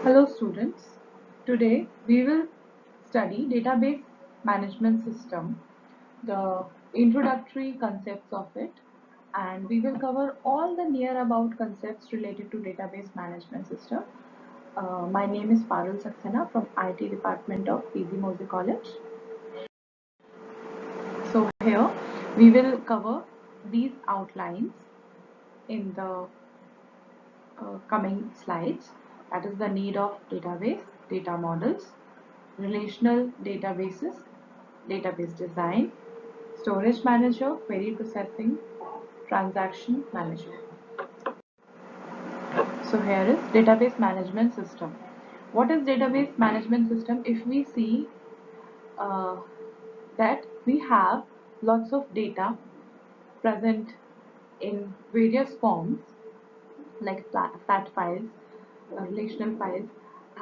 Hello students, today we will study database management system, the introductory concepts of it, and we will cover all the near about concepts related to database management system. My name is Parul Saxena from IT department of PG Mose College. So here we will cover these outlines in the coming slides. That is the need of database, data models, relational databases, database design, storage manager, query processing, transaction manager. So here is database management system. What is database management system? If we see uh, that we have lots of data present in various forms like fat files, relational files,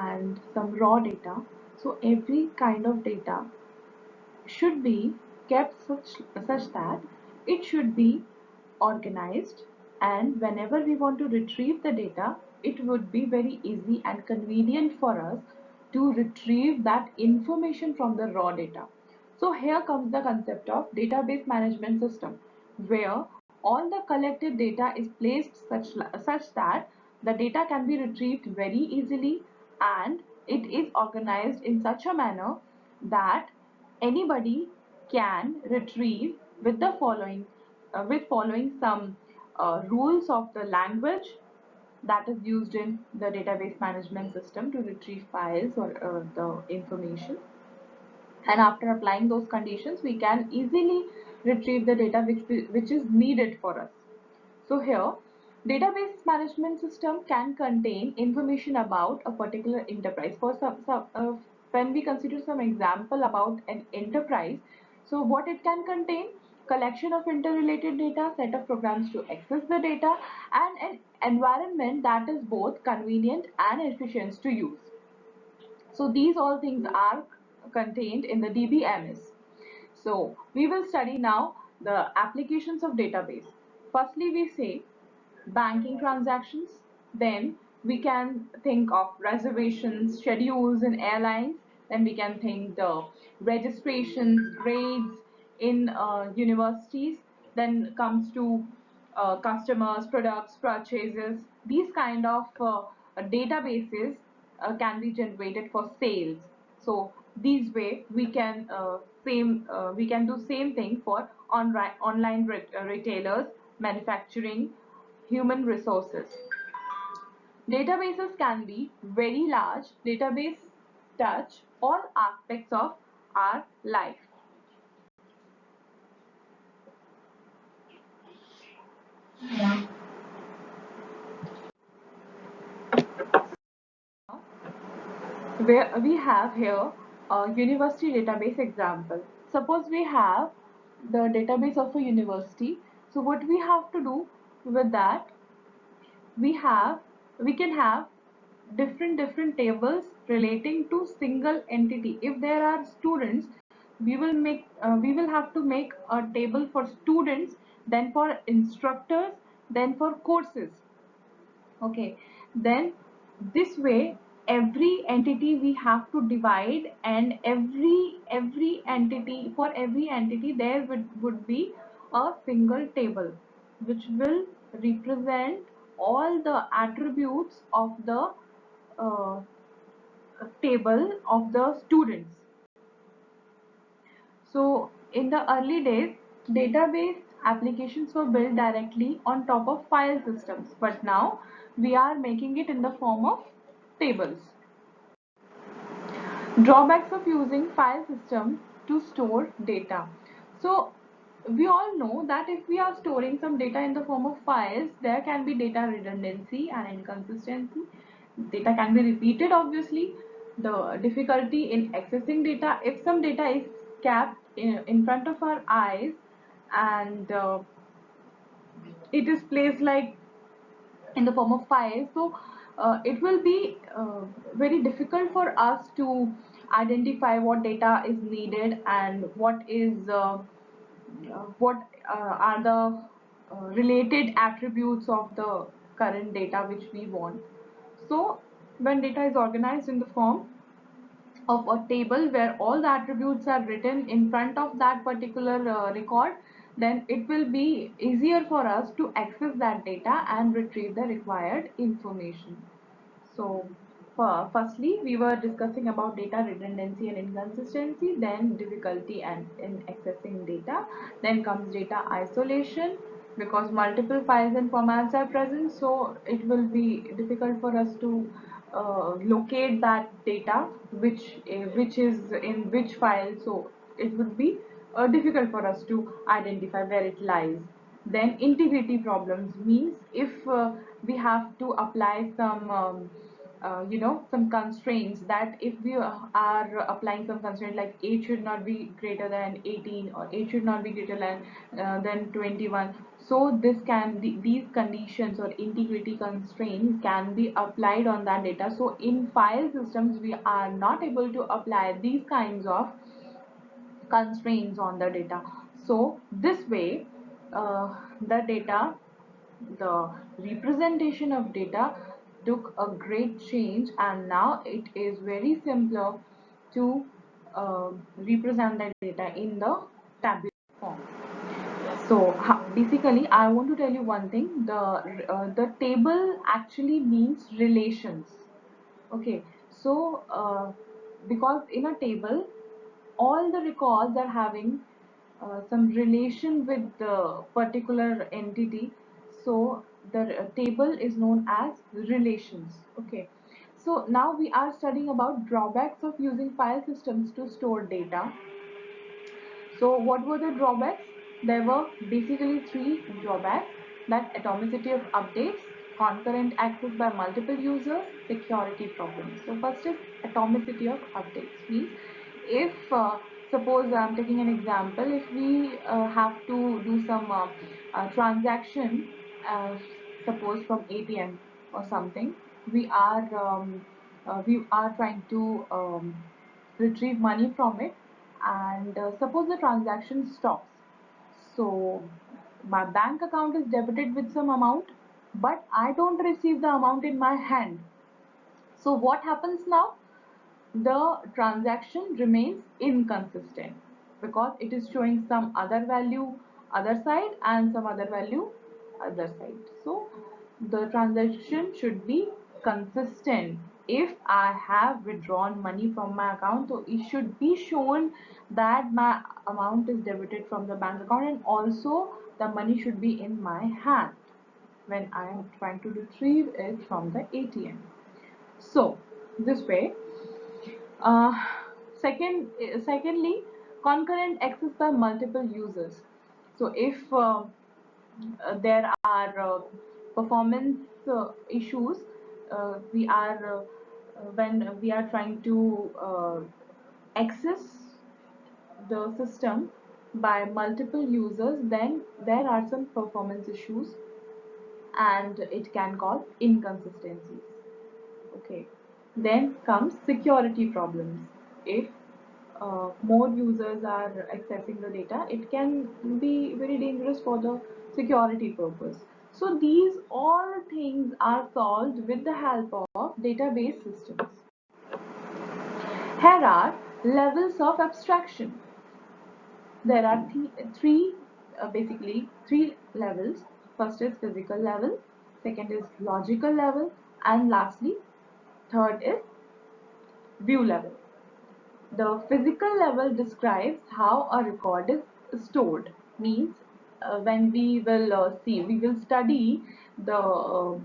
and some raw data. So every kind of data should be kept such that it should be organized, and whenever we want to retrieve the data, it would be very easy and convenient for us to retrieve that information from the raw data. So here comes the concept of database management system, where all the collected data is placed such that the data can be retrieved very easily, and it is organized in such a manner that anybody can retrieve with the following some rules of the language that is used in the database management system to retrieve files or the information, and after applying those conditions we can easily retrieve the data which is needed for us. So here, database management system can contain information about a particular enterprise. When we consider some example about an enterprise, so what it can contain: collection of interrelated data, set of programs to access the data, and an environment that is both convenient and efficient to use. So these all things are contained in the DBMS. So we will study now the applications of database. Firstly, we say banking transactions. Then we can think of reservations, schedules in airlines. Then we can think the registrations, grades in universities. Then comes to customers, products, purchases. These kind of databases can be generated for sales. So these way we can do same thing for online retailers, manufacturing, human resources. Databases can be very large. Database touch all aspects of our life. Where we have here a university database example. Suppose we have the database of a university. So what we have to do with that, we have we can have different tables relating to single entity. If there are students, we will have to make a table for students, then for instructors, then for courses. Okay, then this way every entity we have to divide, and every entity there would be a single table which will represent all the attributes of the uh, table of the students. So in the early days, database applications were built directly on top of file systems, but now we are making it in the form of tables. Drawbacks of using file system to store data. So we all know that if we are storing some data in the form of files, there can be data redundancy and inconsistency. Data can be repeated, obviously. The difficulty in accessing data, if some data is kept in front of our eyes, and it is placed like in the form of file, so it will be very difficult for us to identify what data is needed and what are the related attributes of the current data which we want. So When data is organized in the form of a table where all the attributes are written in front of that particular record, then it will be easier for us to access that data and retrieve the required information. So, firstly, we were discussing about data redundancy and inconsistency, then difficulty and in accessing data, then comes data isolation, because multiple files and formats are present, so it will be difficult for us to locate that data which is in which file, so it would be difficult for us to identify where it lies. Then integrity problems means if we have to apply some some constraints, that if we are applying some constraint like age should not be greater than 18 or age should not be greater than 21, so these conditions or integrity constraints can be applied on that data. So in file systems we are not able to apply these kinds of constraints on the data. So this way, the data, the representation of data took a great change, and now it is very simpler to represent the data in the tabular form. So basically, I want to tell you one thing. The table actually means relations. Okay, so because in a table, all the records are having some relation with the particular entity, so the table is known as relations. Okay, so now we are studying about drawbacks of using file systems to store data. So what were the drawbacks? There were basically three drawbacks: that atomicity of updates, concurrent access by multiple users, security problems. So first is atomicity of updates. Means if suppose I'm taking an example, if we have to do some transaction, uh, suppose from ATM or something, we are trying to retrieve money from it, and suppose the transaction stops. So my bank account is debited with some amount, but I don't receive the amount in my hand. So what happens now? The transaction remains inconsistent because it is showing some other value other side and some other value other side. So the transaction should be consistent. If I have withdrawn money from my account, so it should be shown that my amount is debited from the bank account, and also the money should be in my hand when I am trying to retrieve it from the ATM. So this way. uh, Secondly, concurrent access by multiple users. So if there are performance issues, we are when we are trying to access the system by multiple users, then there are some performance issues and it can cause inconsistencies. Okay, then comes security problems. If more users are accessing the data, it can be very dangerous for the security purpose. So these all things are solved with the help of database systems. Here are levels of abstraction. There are three basically three levels. First is physical level, second is logical level, and lastly third is view level. The physical level describes how a record is stored. Means when we will we will study the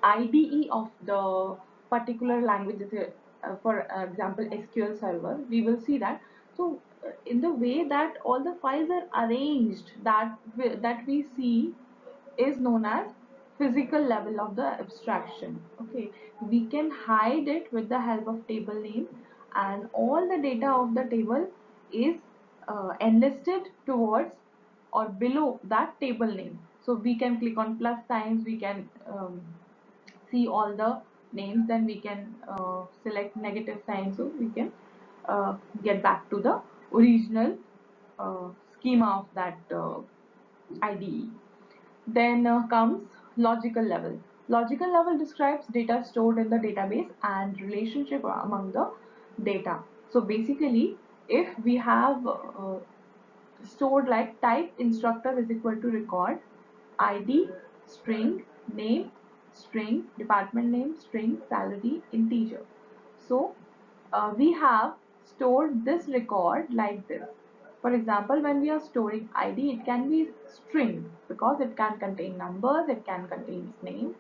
IDE of the particular language. For example, SQL Server, we will see that. So, in the way that all the files are arranged, that we see is known as physical level of the abstraction. Okay, we can hide it with the help of table name, and all the data of the table is enlisted towards or below that table name. So we can click on plus signs, we can see all the names, then we can select negative sign, so we can get back to the original schema of that IDE. Then comes logical level. Logical level describes data stored in the database and relationship among the data. So basically, if we have stored like type instructor is equal to record id string name string department name string salary integer. So we have stored this record like this. For example, when we are storing id, it can be string because it can contain numbers, it can contain name.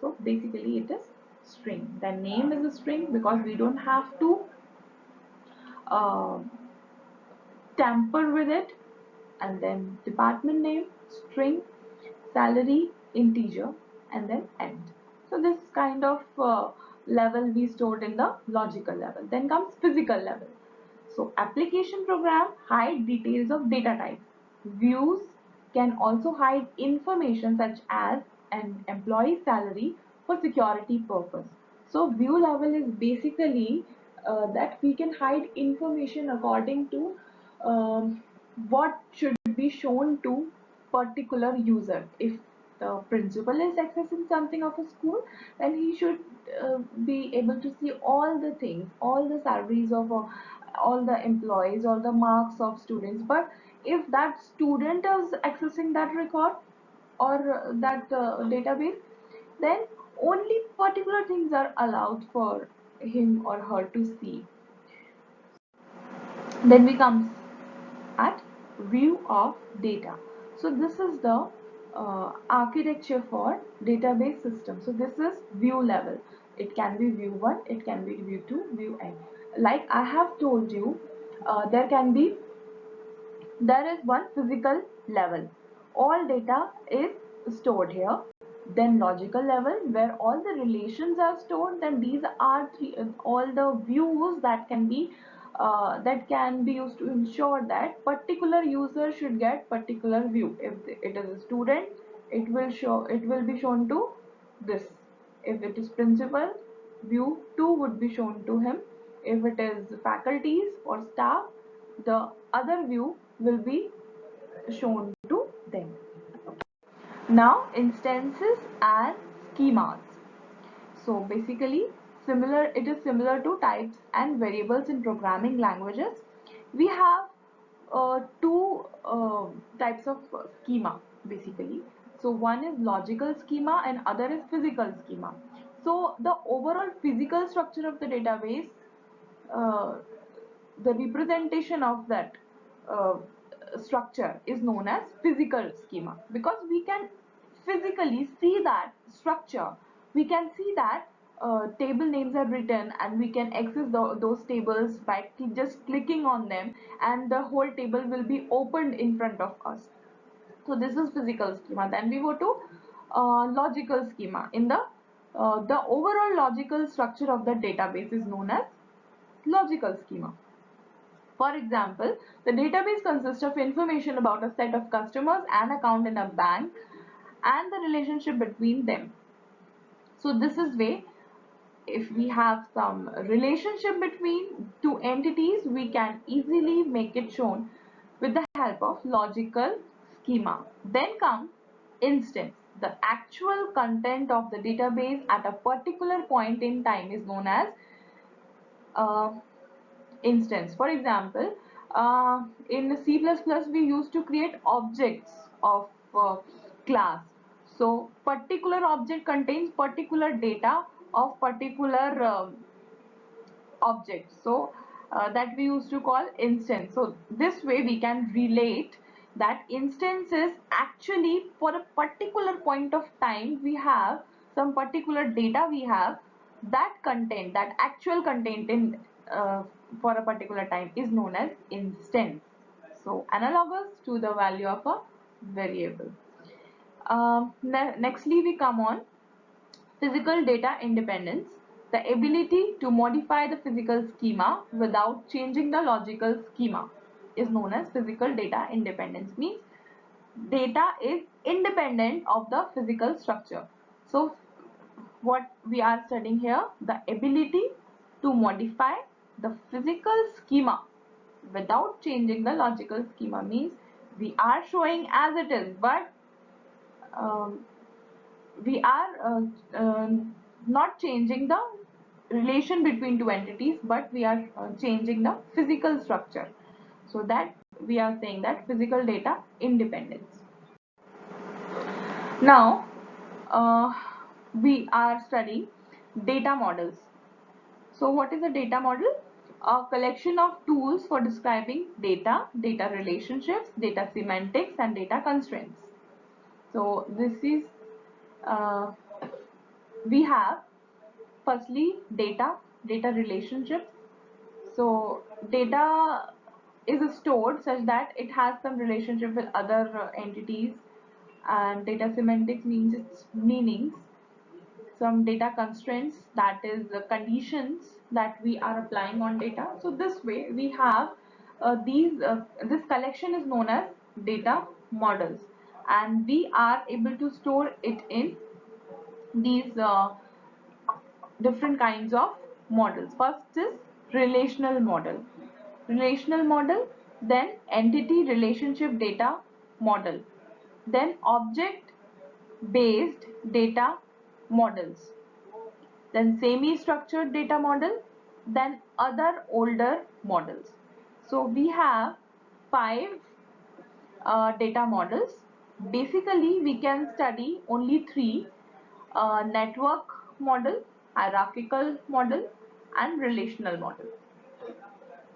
So basically it is string. The name is a string because we don't have to uh, tamper with it. And then department name string, salary integer, and then end. So this kind of level we stored in the logical level. Then comes physical level. So application program hide details of data types. Views can also hide information such as an employee salary for security purpose. So view level is basically that we can hide information according to what should be shown to particular user. If the principal is accessing something of a school, then he should be able to see all the things, all the salaries of all the employees, all the marks of students. But if that student is accessing that record or that database, then only particular things are allowed for him or her to see. Then we comes at view of data. So this is the architecture for database system. So this is view level. It can be view 1, it can be view 2, view n. Like I have told you, there is one physical level. All data is stored here. Then logical level where all the relations are stored. Then these are all the views that can be used to ensure that particular user should get particular view. If it is a student, it will be shown to this. If it is principal, view 2 would be shown to him. If it is faculties or staff, the other view will be shown to them. Now instances and schemas. So basically it is similar to types and variables in programming languages. We have two types of schema basically. So one is logical schema and other is physical schema. So the overall physical structure of the database, uh, the representation of that uh, structure is known as physical schema, because we can physically see that structure. We can see that table names are written and we can access those tables by just clicking on them, and the whole table will be opened in front of us. So this is physical schema. Then we go to logical schema. In the overall logical structure of the database is known as logical schema. For example, the database consists of information about a set of customers and account in a bank and the relationship between them. So this is way, if we have some relationship between two entities, we can easily make it shown with the help of logical schema. Then comes instance. The actual content of the database at a particular point in time is known as uh, instance. For example, in C++ we used to create objects of class. So particular object contains particular data of particular object. So that we used to call instance. So this way we can relate that instances actually for a particular point of time we have some particular data, we have that content, that actual content in for a particular time is known as instance. So analogous to the value of a variable. Nextly we come on physical data independence. The ability to modify the physical schema without changing the logical schema is known as physical data independence. Means data is independent of the physical structure. So what we are studying here, the ability to modify the physical schema without changing the logical schema, means we are showing as it is, but um, we are not changing the relation between two entities, but we are changing the physical structure. So that we are saying that physical data independence. Now we are studying data models. So what is a data model? A collection of tools for describing data, data relationships, data semantics, and data constraints. So this is uh, we have firstly data relationships. So data is stored such that it has some relationship with other entities, and data semantics means its meanings. Some data constraints, that is the conditions that we are applying on data. So this way we have this collection is known as data models, and we are able to store it in these different kinds of models. First is relational model. Relational model, then entity relationship data model, then object based data models, then semi-structured data model, then other older models. So we have five data models. Basically, we can study only three: network model, hierarchical model, and relational model.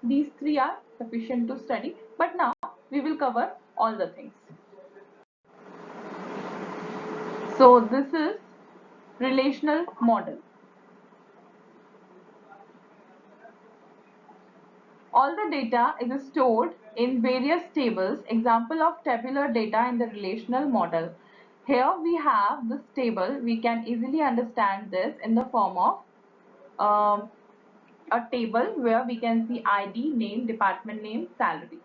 These three are sufficient to study, but now we will cover all the things. So this is relational model. All the data is stored in various tables. Example of tabular data in the relational model. Here we have this table. We can easily understand this in the form of a table where we can see ID, name, department name, salary.